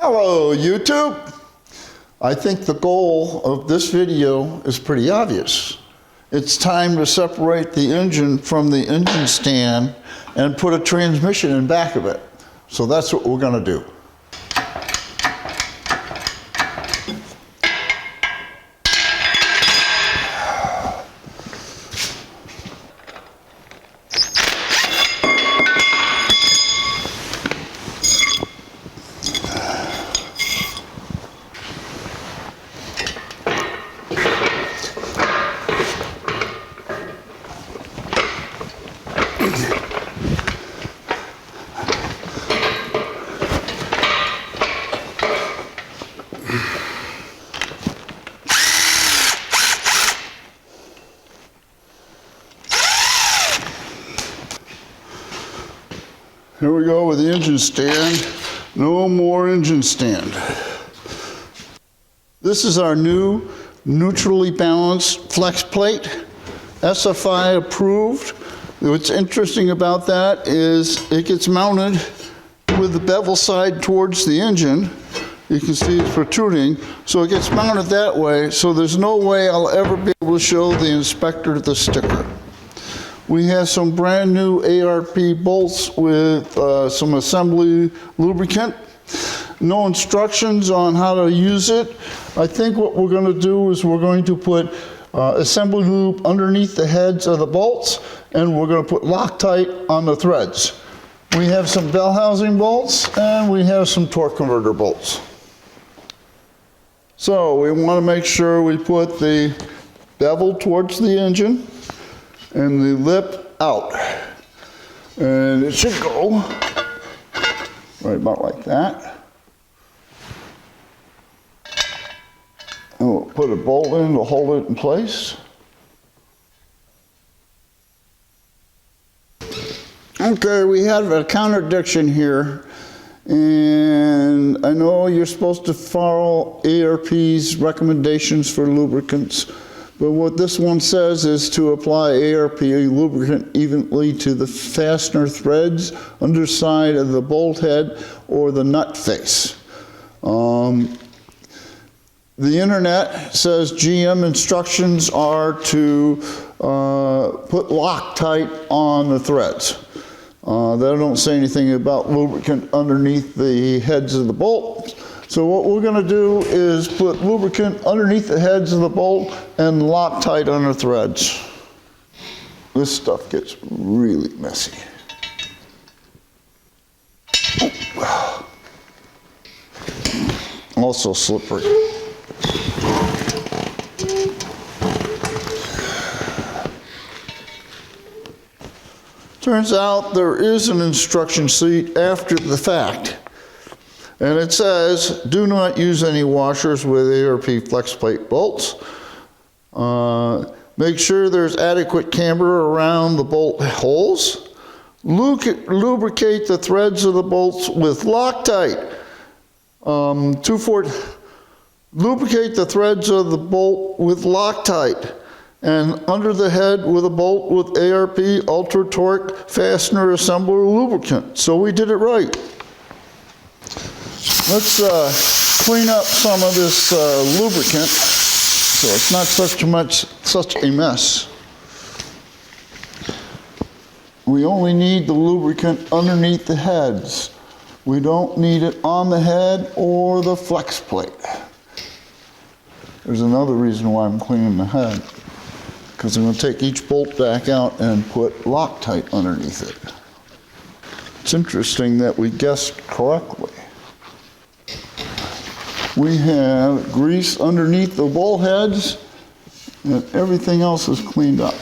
Hello, YouTube. I think the goal of this video is pretty obvious. It's time to separate the engine from the engine stand and put a transmission in back of it. So that's what we're going to do. Here we go with the engine stand. No more engine stand. This is our new neutrally balanced flex plate, SFI approved. What's interesting about that is it gets mounted with the bevel side towards the engine. You can see it's protruding, so it gets mounted that way, so there's no way I'll ever be able to show the inspector the sticker. We have some brand new ARP bolts with some assembly lubricant. No instructions on how to use it. I think what we're going to do is we're going to put assembly lube underneath the heads of the bolts, and we're going to put Loctite on the threads. We have some bell housing bolts, and we have some torque converter bolts. So we want to make sure we put the bevel towards the engine and the lip out. And it should go right about like that. And we'll put a bolt in to hold it in place. Okay, we have a contradiction here. And I know you're supposed to follow ARP's recommendations for lubricants. But what this one says is to apply ARP lubricant evenly to the fastener threads, underside of the bolt head, or the nut face. The internet says GM instructions are to put Loctite on the threads. They don't say anything about lubricant underneath the heads of the bolts. So what we're going to do is put lubricant underneath the heads of the bolt and Loctite on the threads. This stuff gets really messy. Oh. Also slippery. Turns out there is an instruction sheet after the fact. And it says, do not use any washers with ARP flex plate bolts. Make sure there's adequate camber around the bolt holes. Lubricate the threads of the bolts with Loctite. Lubricate the threads of the bolt with Loctite. And under the head with a bolt with ARP Ultra Torque Fastener Assembler lubricant. So we did it right. Let's clean up some of this lubricant so it's not such a mess. We only need the lubricant underneath the heads. We don't need it on the head or the flex plate. There's another reason why I'm cleaning the head, because I'm going to take each bolt back out and put Loctite underneath it. It's interesting that we guessed correctly. We have grease underneath the bolt heads, and everything else is cleaned up.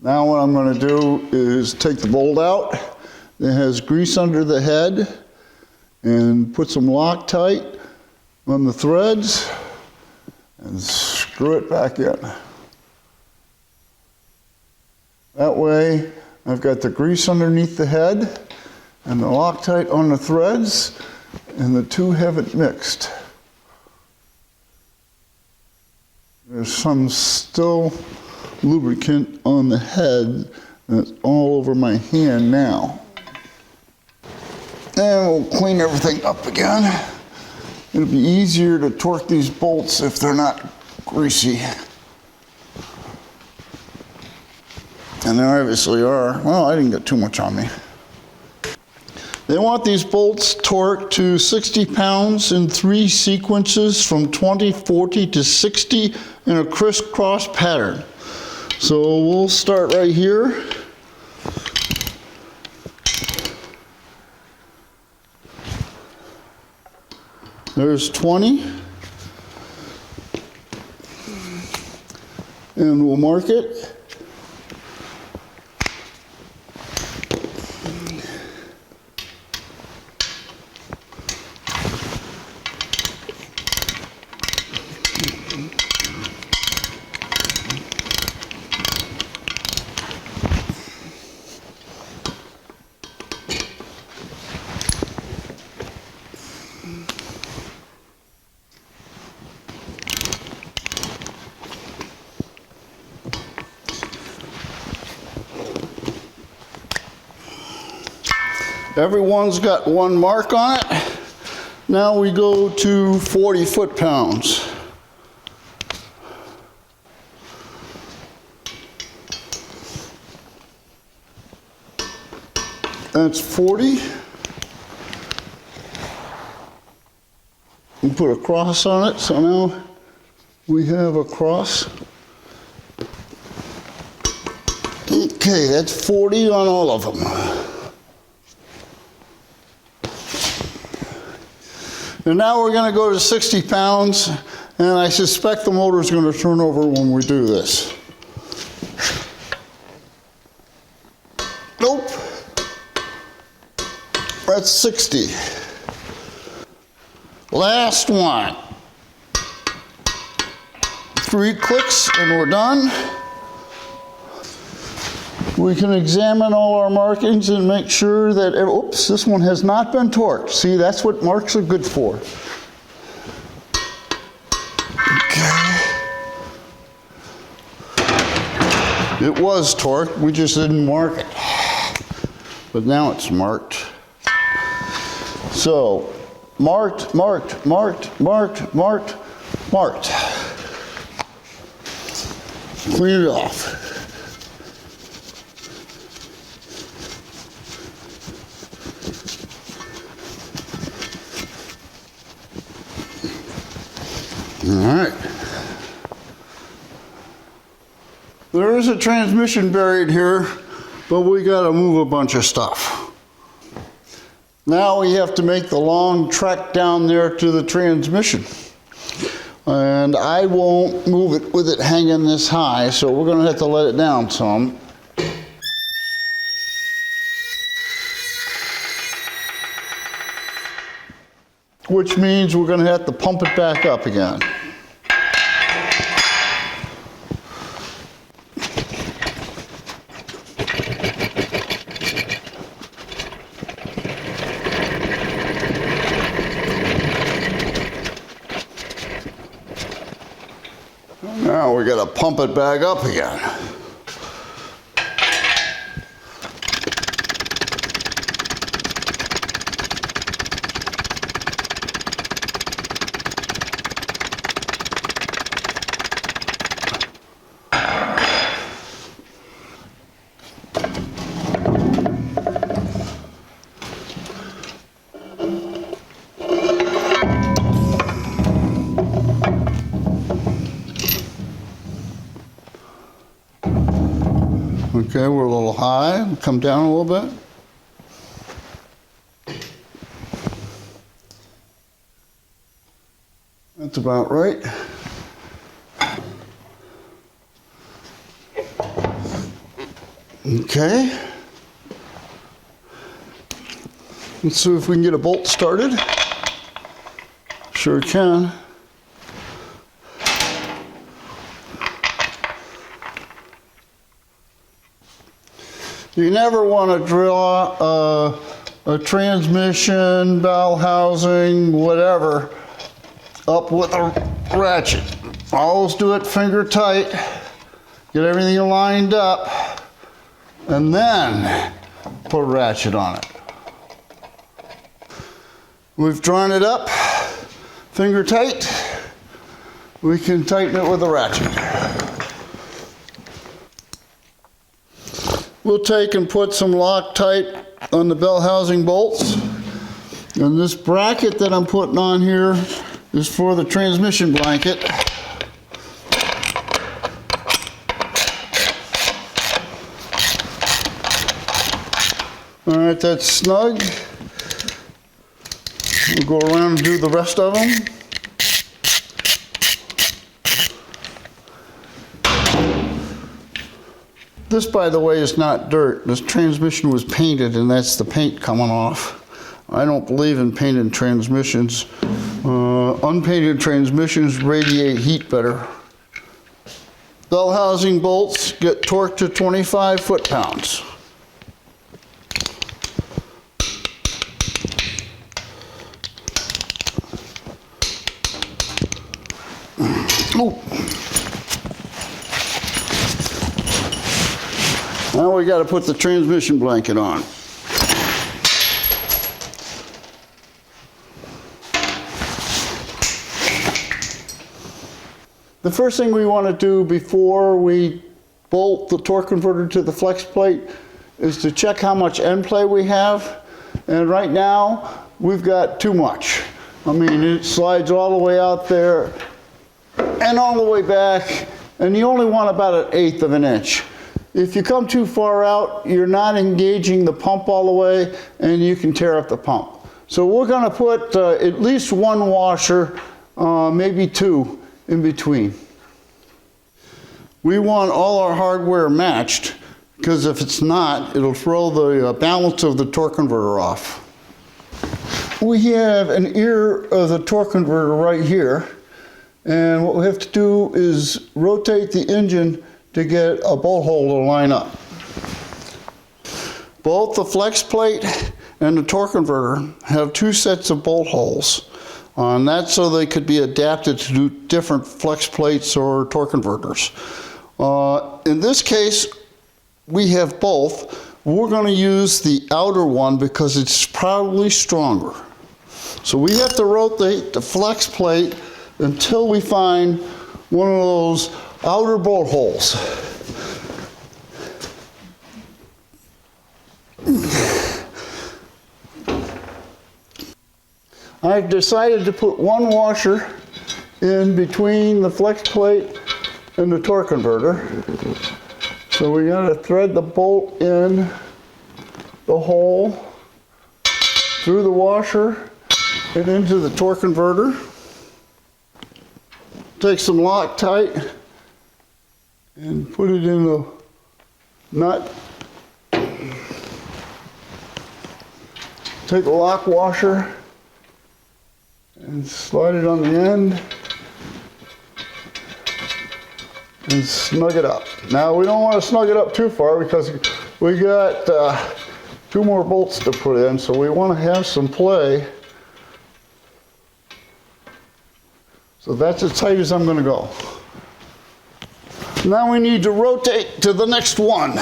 Now what I'm going to do is take the bolt out that has grease under the head and put some Loctite on the threads and screw it back in. That way I've got the grease underneath the head and the Loctite on the threads, and the two haven't mixed. There's some still lubricant on the head, and it's all over my hand now. And we'll clean everything up again. It'll be easier to torque these bolts if they're not greasy. And they obviously are. Well, I didn't get too much on me. They want these bolts torqued to 60 pounds in 3 sequences from 20, 40 to 60 in a crisscross pattern. So we'll start right here. There's 20. And we'll mark it. Everyone's got one mark on it. Now we go to 40 foot-pounds. That's 40. We put a cross on it, so now we have a cross. Okay, that's 40 on all of them. And now we're going to go to 60 pounds, and I suspect the motor is going to turn over when we do this. Nope. That's 60. Last one. 3 clicks and we're done. We can examine all our markings and make sure that, oops, this one has not been torqued. See, that's what marks are good for. Okay. It was torqued, we just didn't mark it. But now it's marked. So, marked, marked, marked, marked, marked, marked. Clean it off. All right. There is a transmission buried here, but we got to move a bunch of stuff. Now we have to make the long trek down there to the transmission. And I won't move it with it hanging this high, so we're going to have to let it down some. Which means we're going to have to pump it back up again. Now we got to pump it back up again. Okay, we're a little high. Come down a little bit. That's about right. Okay. Let's see if we can get a bolt started. Sure can. You never want to draw a transmission, bell housing, whatever, up with a ratchet. Always do it finger tight, get everything lined up, and then put a ratchet on it. We've drawn it up, finger tight. We can tighten it with a ratchet. We'll take and put some Loctite on the bell housing bolts. And this bracket that I'm putting on here is for the transmission blanket. All right, that's snug. We'll go around and do the rest of them. This, by the way, is not dirt. This transmission was painted, and that's the paint coming off. I don't believe in painted transmissions. Unpainted transmissions radiate heat better. Bell housing bolts get torqued to 25 foot-pounds. Oh. Now we got to put the transmission blanket on. The first thing we want to do before we bolt the torque converter to the flex plate is to check how much end play we have. And right now, we've got too much. I mean, it slides all the way out there and all the way back, and you only want about 1/8 of an inch. If you come too far out, you're not engaging the pump all the way, and you can tear up the pump. So we're going to put at least one washer, maybe two, in between. We want all our hardware matched, because if it's not, it'll throw the balance of the torque converter off. We have an ear of the torque converter right here, and what we have to do is rotate the engine to get a bolt hole to line up. Both the flex plate and the torque converter have 2 sets of bolt holes. And that's so they could be adapted to do different flex plates or torque converters. In this case, we have both. We're going to use the outer one because it's probably stronger. So we have to rotate the flex plate until we find one of those outer bolt holes. I've decided to put one washer in between the flex plate and the torque converter. So we got to thread the bolt in the hole through the washer and into the torque converter. Take some Loctite and put it in the nut. Take a lock washer and slide it on the end and snug it up. Now we don't want to snug it up too far because we got 2 more bolts to put in, so we want to have some play. So that's as tight as I'm going to go. Now we need to rotate to the next one.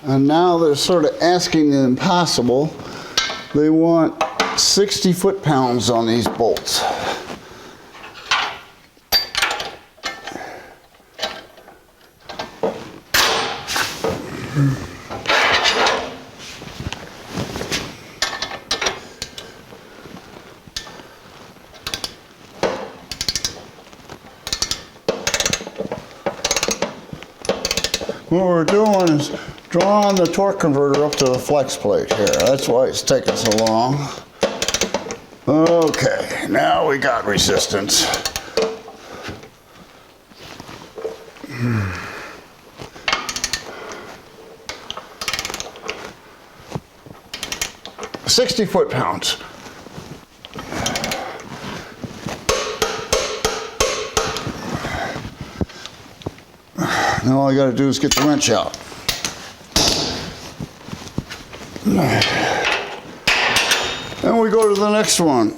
And now they're sort of asking the impossible. They want 60 foot-pounds on these bolts. What we're doing is drawing the torque converter up to the flex plate here. That's why it's taking so long. Okay, now we got resistance. $60 foot-pounds. Now all I got to do is get the wrench out. Then we go to the next one.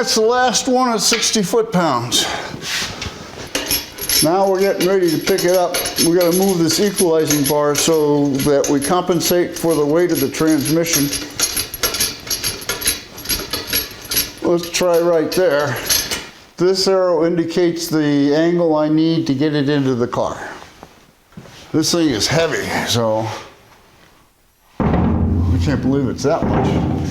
that's the last one at 60 foot-pounds. Now we're getting ready to pick it up. We got to move this equalizing bar so that we compensate for the weight of the transmission. Let's try right there. This arrow indicates the angle I need to get it into the car. This thing is heavy, so I can't believe it's that much.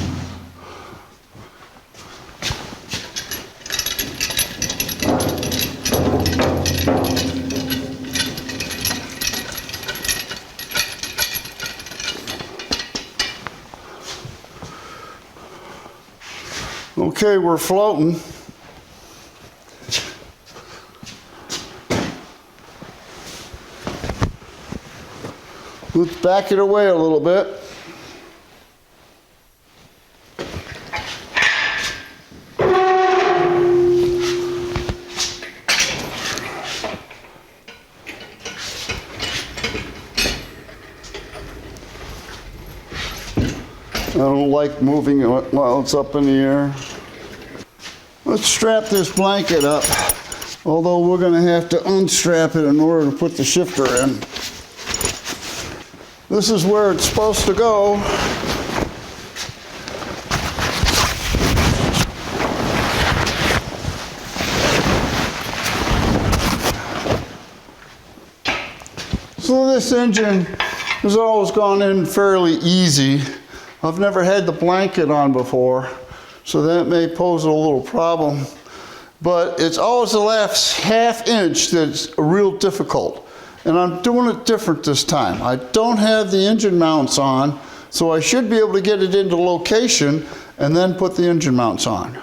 Okay, we're floating. Let's back it away a little bit. I don't like moving it while it's up in the air. Let's strap this blanket up, although we're going to have to unstrap it in order to put the shifter in. This is where it's supposed to go. So this engine has always gone in fairly easy. I've never had the blanket on before, so that may pose a little problem. But it's always the last half inch that's real difficult. And I'm doing it different this time. I don't have the engine mounts on, so I should be able to get it into location and then put the engine mounts on.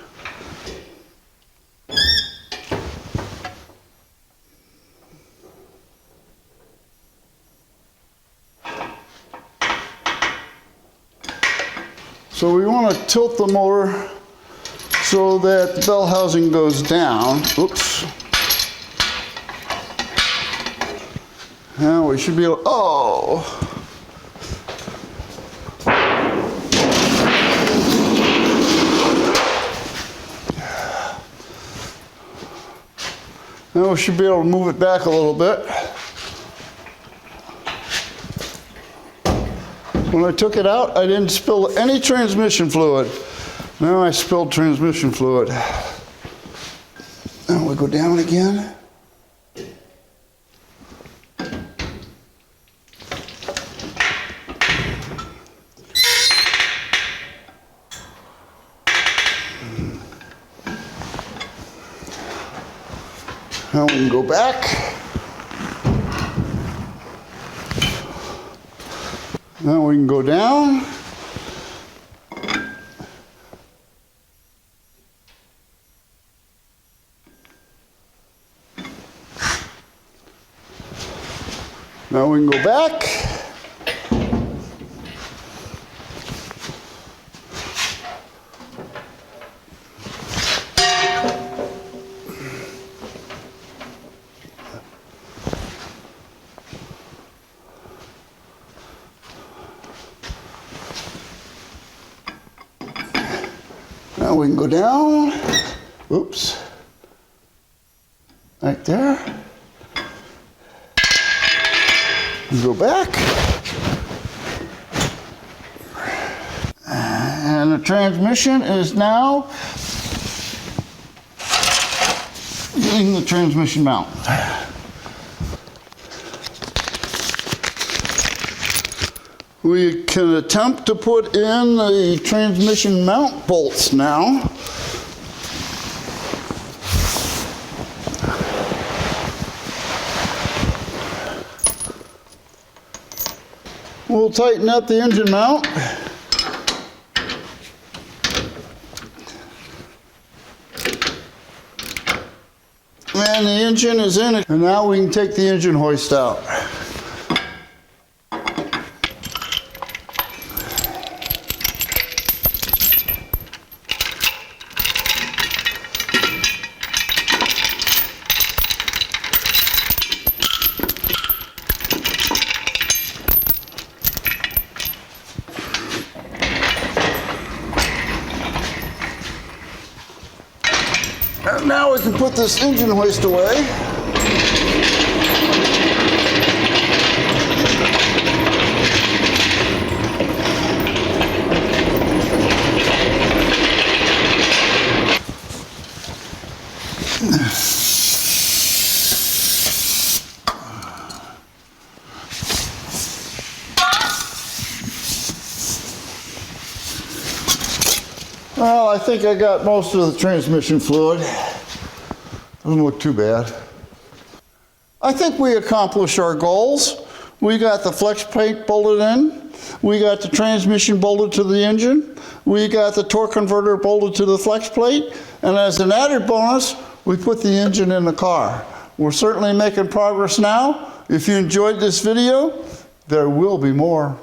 So we want to tilt the motor so that the bell housing goes down. Oops. Now we should be able, Now we should be able to move it back a little bit. When I took it out, I didn't spill any transmission fluid. Now I spilled transmission fluid. Now we go down again. Now we can go back. Now we can go down. Now we can go back. Now we can go down. Oops. Right there. And go back. And the transmission is now in the transmission mount. We can attempt to put in the transmission mount bolts now. We'll tighten up the engine mount. And the engine is in it. And now we can take the engine hoist out. Now we can put this engine hoist away. Well, I think I got most of the transmission fluid. Doesn't look too bad. I think we accomplished our goals. We got the flex plate bolted in. We got the transmission bolted to the engine. We got the torque converter bolted to the flex plate. And as an added bonus, we put the engine in the car. We're certainly making progress now. If you enjoyed this video, there will be more.